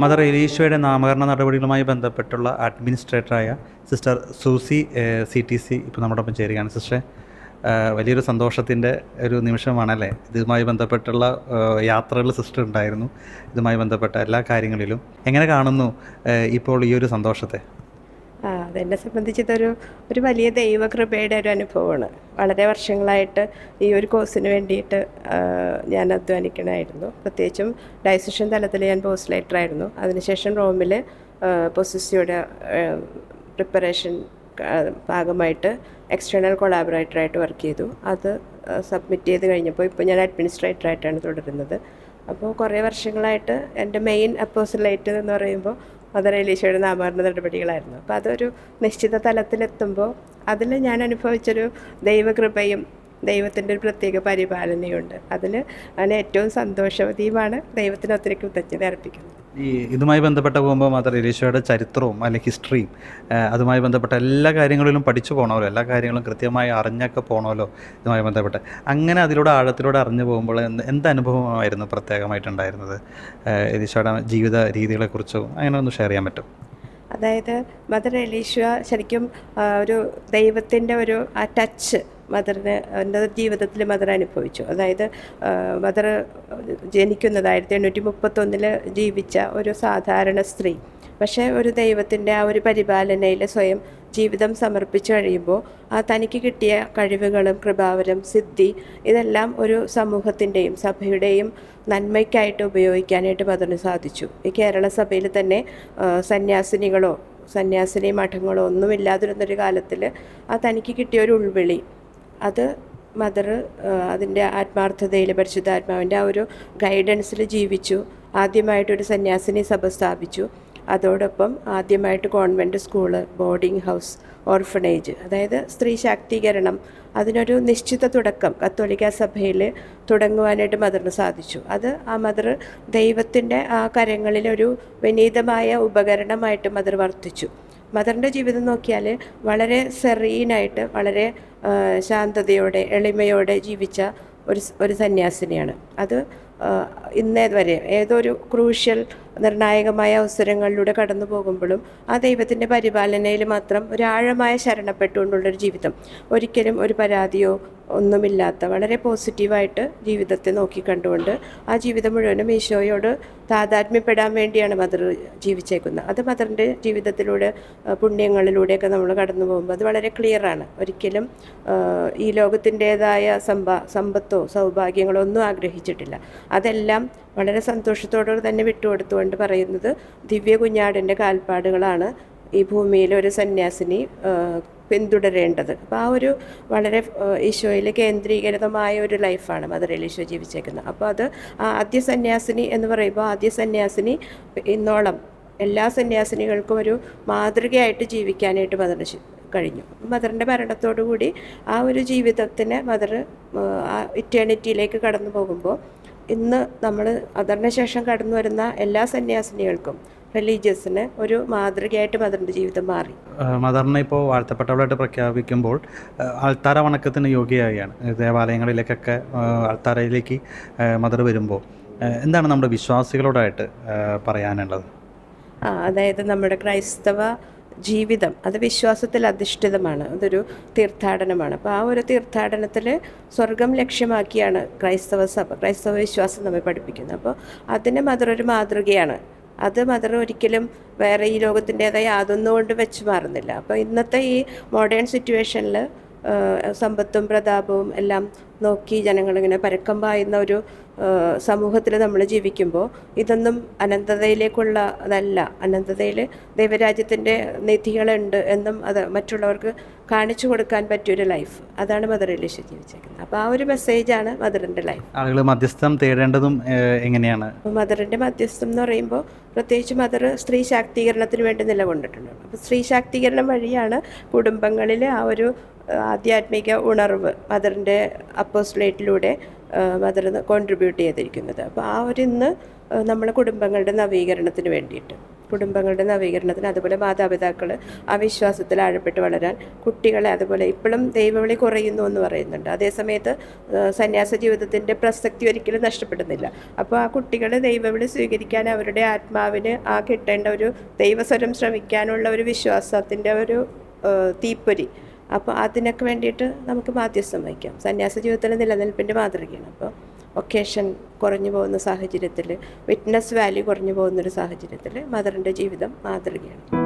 Mother എലീഷയുടെ നാമകരണ നടപടികളുമായി ബന്ധപ്പെട്ടുള്ള അഡ്മിനിസ്ട്രേറ്ററായ sister Susie CTC ഇപ്പോൾ നമ്മുടെ ഒപ്പം ചേരുകയാണ്. സിസ്റ്ററെ, വലിയൊരു സന്തോഷത്തിൻ്റെ ഒരു നിമിഷമാണല്ലേ? ഇതുമായി ബന്ധപ്പെട്ടുള്ള യാത്രകൾ സിസ്റ്റർ ഉണ്ടായിരുന്നു, ഇതുമായി ബന്ധപ്പെട്ട എല്ലാ കാര്യങ്ങളിലും. എങ്ങനെ കാണുന്നു ഇപ്പോൾ ഈ ഒരു സന്തോഷത്തെ? അതെന്നെ സംബന്ധിച്ച് ഒരു വലിയ ദൈവകൃപയുടെ ഒരു അനുഭവമാണ്. വളരെ വർഷങ്ങളായിട്ട് ഈ ഒരു കോഴ്സിന് വേണ്ടിയിട്ട് ഞാൻ അധ്വാനിക്കണമായിരുന്നു. പ്രത്യേകിച്ചും ഡയസിഷൻ തലത്തിൽ ഞാൻ പോസ്റ്റ്ലേറ്ററായിരുന്നു. അതിനുശേഷം റോമിൽ പൊസിസിയുടെ പ്രിപ്പറേഷൻ ഭാഗമായിട്ട് എക്സ്റ്റേണൽ കൊളാബറേറ്ററായിട്ട് വർക്ക് ചെയ്തു. അത് സബ്മിറ്റ് ചെയ്ത് കഴിഞ്ഞപ്പോൾ ഇപ്പോൾ ഞാൻ അഡ്മിനിസ്ട്രേറ്ററായിട്ടാണ് തുടരുന്നത്. അപ്പോൾ കുറേ വർഷങ്ങളായിട്ട് എൻ്റെ മെയിൻ അപ്പോസിലേറ്റ് എന്ന് പറയുമ്പോൾ മദർ എലീഷയുടെ നാമകരണ നടപടികളായിരുന്നു. അപ്പോൾ അതൊരു നിശ്ചിത തലത്തിലെത്തുമ്പോൾ അതിൽ ഞാൻ അനുഭവിച്ചൊരു ദൈവകൃപയും ദൈവത്തിൻ്റെ ഒരു പ്രത്യേക പരിപാലനയുണ്ട്. അതിൽ ഞാൻ ഏറ്റവും സന്തോഷവതിയുമാണ്. ദൈവത്തിന് ഒത്തിരി കൃതജ്ഞത അർപ്പിക്കുന്നത്. ഇതുമായി ബന്ധപ്പെട്ട പോകുമ്പോൾ മദർ എലീഷയുടെ ചരിത്രവും അല്ലെങ്കിൽ ഹിസ്റ്ററിയും അതുമായി ബന്ധപ്പെട്ട എല്ലാ കാര്യങ്ങളിലും പഠിച്ചു പോകണമല്ലോ, എല്ലാ കാര്യങ്ങളും കൃത്യമായി അറിഞ്ഞൊക്കെ പോകണമല്ലോ ഇതുമായി ബന്ധപ്പെട്ട്. അങ്ങനെ അതിലൂടെ ആഴത്തിലൂടെ അറിഞ്ഞു പോകുമ്പോൾ എന്ത് അനുഭവമായിരുന്നു പ്രത്യേകമായിട്ടുണ്ടായിരുന്നത്? എലീഷയുടെ ജീവിത രീതികളെക്കുറിച്ചും അങ്ങനെ ഒന്ന് ഷെയർ ചെയ്യാൻ പറ്റും? അതായത് മദർ എലീഷ ശരിക്കും ഒരു ദൈവത്തിൻ്റെ ഒരു ആ ടച്ച് മദറിന് എൻ്റെ ജീവിതത്തിൽ മദർ അനുഭവിച്ചു. അതായത് മദർ ജനിക്കുന്നത് 1831 ജീവിച്ച ഒരു സാധാരണ സ്ത്രീ. പക്ഷേ ഒരു ദൈവത്തിൻ്റെ ആ ഒരു പരിപാലനയിൽ സ്വയം ജീവിതം സമർപ്പിച്ചു കഴിയുമ്പോൾ ആ തനിക്ക് കിട്ടിയ കഴിവുകളും കൃപാവരം സിദ്ധി ഇതെല്ലാം ഒരു സമൂഹത്തിൻ്റെയും സഭയുടെയും നന്മയ്ക്കായിട്ട് ഉപയോഗിക്കാനായിട്ട് മദറിന് സാധിച്ചു. ഈ കേരള സഭയിൽ തന്നെ സന്യാസിനി മഠങ്ങളോ ഒന്നുമില്ലാതിരുന്നൊരു കാലത്തിൽ ആ തനിക്ക് കിട്ടിയ ഒരു ഉൾവിളി, അത് മദർ അതിൻ്റെ ആത്മാർത്ഥതയിൽ പരിശുദ്ധാത്മാവിൻ്റെ ആ ഒരു ഗൈഡൻസിൽ ജീവിച്ചു. ആദ്യമായിട്ടൊരു സന്യാസിനി സഭ സ്ഥാപിച്ചു. അതോടൊപ്പം ആദ്യമായിട്ട് convent school, boarding house, orphanage, അതായത് സ്ത്രീ ശാക്തീകരണം, അതിനൊരു നിശ്ചിത തുടക്കം കത്തോലിക്ക സഭയിൽ തുടങ്ങുവാനായിട്ട് മദറിന് സാധിച്ചു. അത് ആ മദർ ദൈവത്തിൻ്റെ ആ കരങ്ങളിലൊരു വിനീതമായ ഉപകരണമായിട്ട് മദർ വർത്തിച്ചു. മദറിൻ്റെ ജീവിതം നോക്കിയാൽ വളരെ സെറീനായിട്ട് വളരെ ശാന്തതയോടെ എളിമയോടെ ജീവിച്ച ഒരു സന്യാസിനിയാണ്. അത് ഇന്നേ വരെ ഏതൊരു ക്രൂഷ്യൽ നിർണായകമായ അവസരങ്ങളിലൂടെ കടന്നു പോകുമ്പോഴും ആ ദൈവത്തിൻ്റെ പരിപാലനയിൽ മാത്രം ഒരാഴമായ ശരണപ്പെട്ടുകൊണ്ടുള്ളൊരു ജീവിതം, ഒരിക്കലും ഒരു പരാതിയോ ഒന്നുമില്ലാത്ത വളരെ പോസിറ്റീവായിട്ട് ജീവിതത്തെ നോക്കിക്കണ്ടുകൊണ്ട് ആ ജീവിതം മുഴുവനും ഈശോയോട് താതാത്മ്യപ്പെടാൻ വേണ്ടിയാണ് മദർ ജീവിച്ചേക്കുന്നത്. അത് മദറിൻ്റെ ജീവിതത്തിലൂടെ പുണ്യങ്ങളിലൂടെയൊക്കെ നമ്മൾ കടന്നു പോകുമ്പോൾ അത് വളരെ ക്ലിയറാണ്. ഒരിക്കലും ഈ ലോകത്തിൻ്റേതായ സമ്പത്തോ സൗഭാഗ്യങ്ങളോ ഒന്നും ആഗ്രഹിച്ചിട്ടില്ല. അതെല്ലാം വളരെ സന്തോഷത്തോടെ തന്നെ വിട്ടുകൊടുത്തുകൊണ്ട് പറയുന്നത് ദിവ്യ കുഞ്ഞാടിൻ്റെ കാൽപ്പാടുകളാണ് ഈ ഭൂമിയിൽ ഒരു സന്യാസിനി പിന്തുടരേണ്ടത്. അപ്പോൾ ആ ഒരു വളരെ ഈശോയിൽ കേന്ദ്രീകൃതമായ ഒരു ലൈഫാണ് മദർ എലീഷ ജീവിച്ചേക്കുന്നത്. അപ്പോൾ അത് ആദ്യ സന്യാസിനി എന്ന് പറയുമ്പോൾ ആദ്യ സന്യാസിനി ഇന്നോളം എല്ലാ സന്യാസിനികൾക്കും ഒരു മാതൃകയായിട്ട് ജീവിക്കാനായിട്ട് മദറിന് കഴിഞ്ഞു. മദറിൻ്റെ മരണത്തോടുകൂടി ആ ഒരു ജീവിതത്തിന് മദർ ആ ഇറ്റേണിറ്റിയിലേക്ക് കടന്നു പോകുമ്പോൾ ഇന്ന് നമ്മൾ മദറിന് ശേഷം കടന്നു വരുന്ന എല്ലാ സന്യാസിനികൾക്കും റിലീജിയസിന് ഒരു മാതൃകയായിട്ട് മദറിൻ്റെ ജീവിതം മാറി. മദറിനെ ഇപ്പോൾ വാഴ്ത്തപ്പെട്ടവളായിട്ട് പ്രഖ്യാപിക്കുമ്പോൾ അൾത്താര വണക്കത്തിന് യോഗ്യയായാണ്. ദേവാലയങ്ങളിലേക്കൊക്കെ അൾത്താരയിലേക്ക് മദർ വരുമ്പോൾ എന്താണ് നമ്മുടെ വിശ്വാസികളോടായിട്ട് പറയാനുള്ളത്? അതായത് നമ്മുടെ ക്രൈസ്തവ ജീവിതം അത് വിശ്വാസത്തിൽ അധിഷ്ഠിതമാണ്. അതൊരു തീർത്ഥാടനമാണ്. അപ്പോൾ ആ ഒരു തീർത്ഥാടനത്തിൽ സ്വർഗം ലക്ഷ്യമാക്കിയാണ് ക്രൈസ്തവ വിശ്വാസം നമ്മെ പഠിപ്പിക്കുന്നത്. അപ്പോൾ അതിന് മദർ ഒരു മാതൃകയാണ്. അത് മദർ ഒരിക്കലും വേറെ ഈ ലോകത്തിൻ്റേതായ യാതൊന്നുകൊണ്ട് വെച്ച് മാറുന്നില്ല. അപ്പോൾ ഇന്നത്തെ ഈ മോഡേൺ സിറ്റുവേഷനിൽ സമ്പത്തും പ്രതാപവും എല്ലാം നോക്കി ജനങ്ങളിങ്ങനെ പരക്കം പായുന്ന ഒരു സമൂഹത്തിൽ നമ്മൾ ജീവിക്കുമ്പോൾ ഇതൊന്നും അനന്തതയിലേക്കുള്ള അതല്ല. അനന്തതയിൽ ദൈവരാജ്യത്തിൻ്റെ നിധികളുണ്ട് എന്നും അത് മറ്റുള്ളവർക്ക് കാണിച്ചു കൊടുക്കാൻ പറ്റിയൊരു ലൈഫ്, അതാണ് മദർ എലീഷ ജീവിച്ചേക്കുന്നത്. അപ്പോൾ ആ ഒരു മെസ്സേജാണ് മദറിൻ്റെ ലൈഫ്. ആളുകൾ മധ്യസ്ഥം തേടേണ്ടതും എങ്ങനെയാണ്? മദറിൻ്റെ മധ്യസ്ഥം എന്ന് പറയുമ്പോൾ പ്രത്യേകിച്ച് മദർ സ്ത്രീ ശാക്തീകരണത്തിന് വേണ്ടി നിലകൊണ്ടിട്ടുണ്ട്. അപ്പോൾ സ്ത്രീ ശാക്തീകരണം വഴിയാണ് കുടുംബങ്ങളിൽ ആ ഒരു ആധ്യാത്മിക ഉണർവ് മദറിൻ്റെ അപ്പോസ്റ്റലേറ്റിലൂടെ മദർ കോൺട്രിബ്യൂട്ട് ചെയ്തിരിക്കുന്നത്. അപ്പോൾ ആ ഒരു ഇന്ന് നമ്മളെ കുടുംബങ്ങളുടെ നവീകരണത്തിന് വേണ്ടിയിട്ട് കുടുംബങ്ങളുടെ നവീകരണത്തിന്, അതുപോലെ മാതാപിതാക്കൾ ആ വിശ്വാസത്തിൽ ആഴപ്പെട്ട് വളരാൻ, കുട്ടികളെ അതുപോലെ ഇപ്പോഴും ദൈവവിളി കുറയുന്നു എന്ന് പറയുന്നുണ്ട്. അതേസമയത്ത് സന്യാസ ജീവിതത്തിൻ്റെ പ്രസക്തി ഒരിക്കലും നഷ്ടപ്പെടുന്നില്ല. അപ്പോൾ ആ കുട്ടികൾ ദൈവവിളി സ്വീകരിക്കാൻ അവരുടെ ആത്മാവിന് ആ കിട്ടേണ്ട ഒരു ദൈവസ്വരം ശ്രമിക്കാനുള്ള ഒരു വിശ്വാസത്തിൻ്റെ ഒരു തീപ്പൊരി, അപ്പോൾ അതിനൊക്കെ വേണ്ടിയിട്ട് നമുക്ക് മാധ്യസ്ഥം വഹിക്കാം. സന്യാസ ജീവിതത്തിലെ നിലനിൽപ്പിൻ്റെ മാതൃകയാണ്. അപ്പോൾ ഒക്കേഷൻ കുറഞ്ഞു പോകുന്ന സാഹചര്യത്തിൽ, വിറ്റ്നസ് വാല്യൂ കുറഞ്ഞു പോകുന്നൊരു സാഹചര്യത്തിൽ മദറിൻ്റെ ജീവിതം മാതൃകയാണ്.